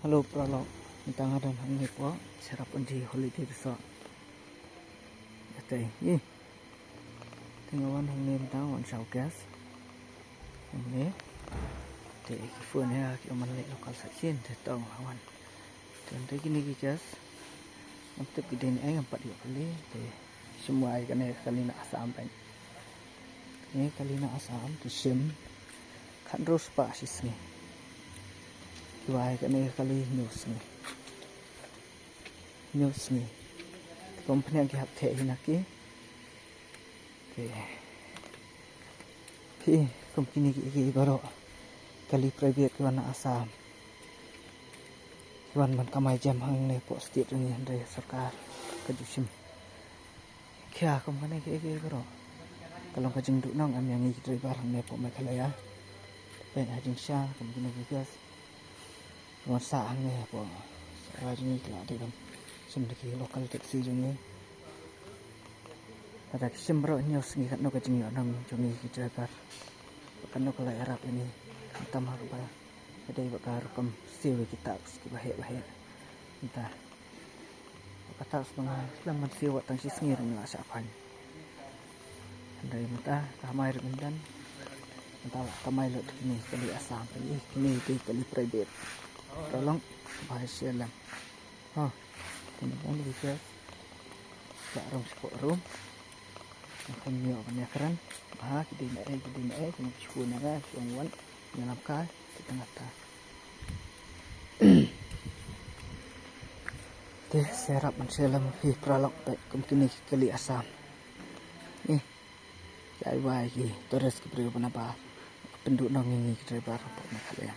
Halo prolog tentang ada hangi po sarapan di holiday resort. Ate, tinggawan hangi tentang on show gas. Hangi, te kifun ya kiaman le lokal sakin te tong hawan. Tentu gini gas. Untuk gede ni empat dua kali te semua ai kali nak asam pen. Ni kali nak asam tu sim kan terus pak sis ni. Kiwai kali news ni company yang kihap te hinaki company ki baro kali private kiwan asam kiwan man kamai jam hang ne po state ni andre sarkar kajusim kya company ki baro kalau kajing duk nang am yang ni driver ne po Meghalaya pen hajing sha company ki gas masa ni po rajin kelak dia sendiri lokal taksi jengnya ada kisembro news ni kat no kajing nang jongi driver kan no kelak Arab ini hitam harba ada bakar kem siwi kita bahaya entah kata selang man siwa tang sisngir ni asapan andai mata kamai rendan entah kamai lot kini kali asam kini kali private tolong bahasa lang teman-teman bisa tak room akan nyo keran kita naik kena cuci naga suangwan nyanapka kita ngata teh serap menselam fi pralok pet kini kali asam jai wai ki torres ke beri apa penduduk nang ini driver apa nak ya